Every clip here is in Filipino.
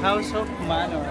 House of Manor.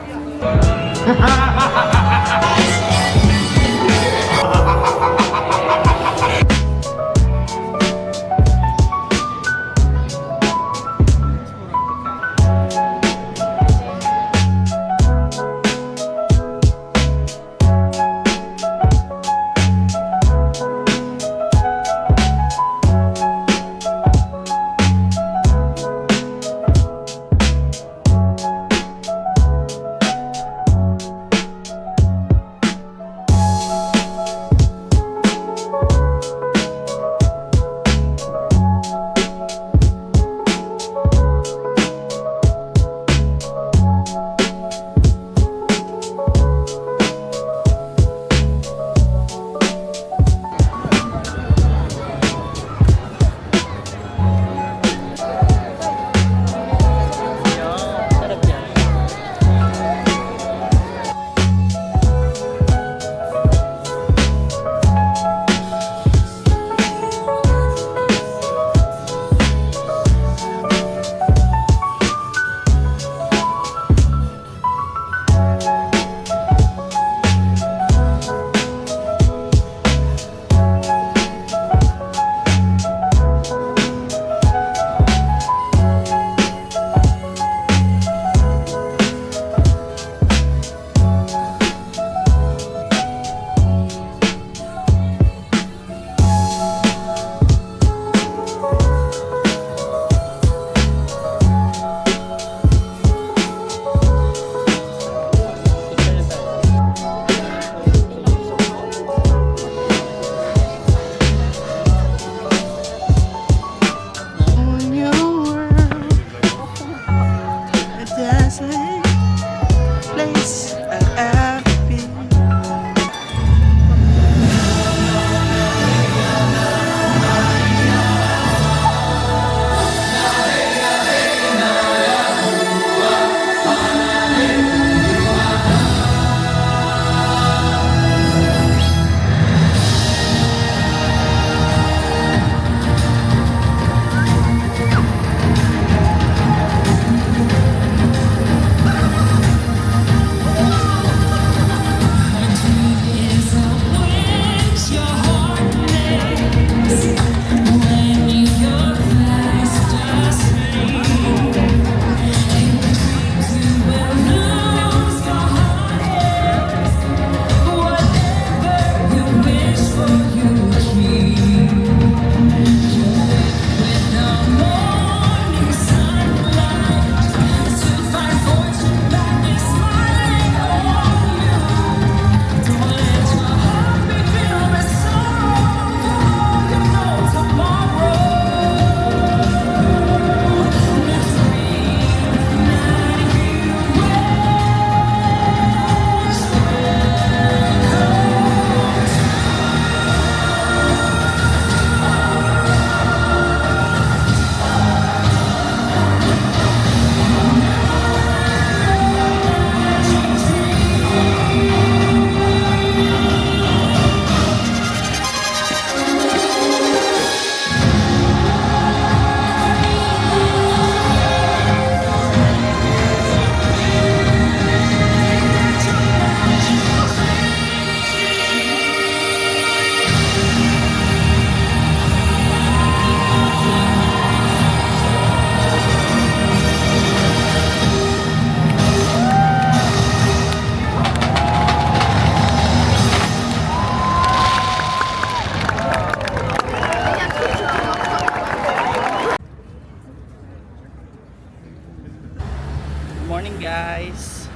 Guys,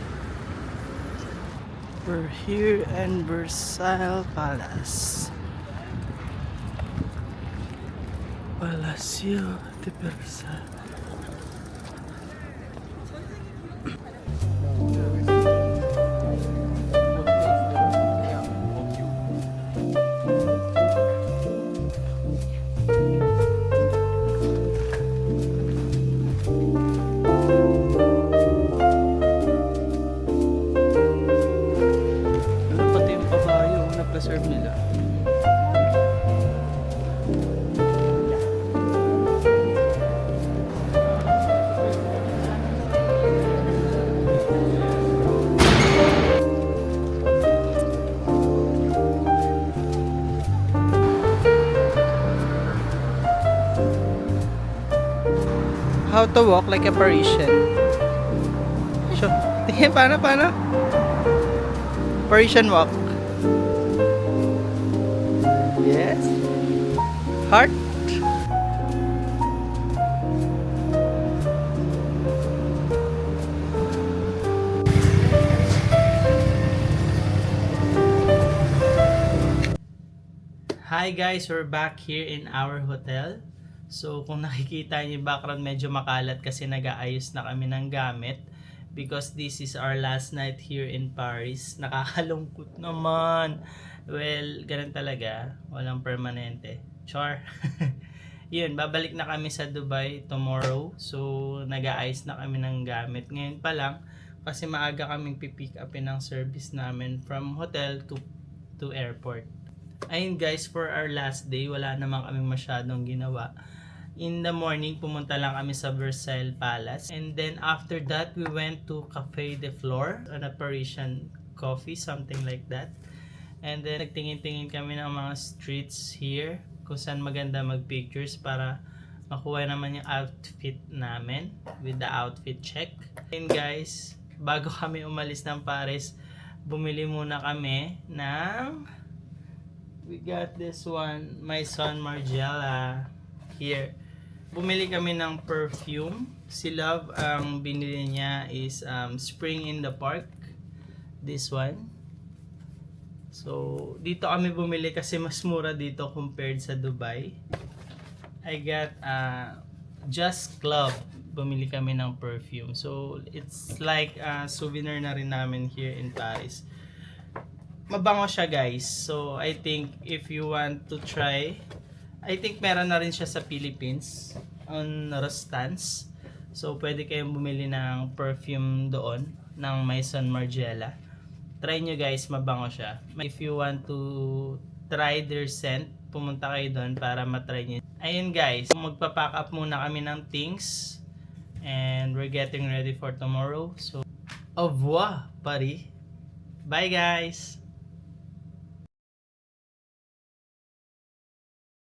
we're here in Versailles Palace. Palacio de Versailles. Serve nila. how to walk like a Parisian. Sure. Tingin, paano? Parisian walk. Yes. Heart. Hi guys, we're back here in our hotel. So kung nakikita niyo yung background, medyo makalat kasi nag-aayos na kami ng gamit because this is our last night here in Paris. Nakakalungkot naman. Well, ganun talaga. Walang permanente. Char. Yun, babalik na kami sa Dubai tomorrow. So nag-aayos na kami ng gamit. Ngayon pa lang kasi maaga kaming pipick upin ng service namin from hotel to airport. Ayun guys, for our last day, wala naman kami masyadong ginawa. In the morning, pumunta lang kami sa Versailles Palace. And then after that, we went to Café de Flore, on a Parisian coffee, something like that. And then nagtingin-tingin kami ng mga streets here, kung saan maganda mag-pictures para makuha naman yung outfit namin with the outfit check. And guys, bago kami umalis ng Paris, bumili muna kami ng... We got this one, my son Margiela here. Bumili kami ng perfume. Si Love, ang binili niya is Spring in the Park. This one. So, dito kami bumili kasi mas mura dito compared sa Dubai. I got Just Club. Bumili kami ng perfume. So, it's like souvenir na rin namin here in Paris. Mabango siya guys. So I think if you want to try, I think meron na rin siya sa Philippines on Rostans. So pwede kayong bumili ng perfume doon ng Maison Margiela. Try nyo guys, mabango siya. If you want to try their scent, pumunta kayo doon para matry nyo. Ayun guys, magpa-pack up muna kami ng things and we're getting ready for tomorrow. So au revoir Paris. Bye guys.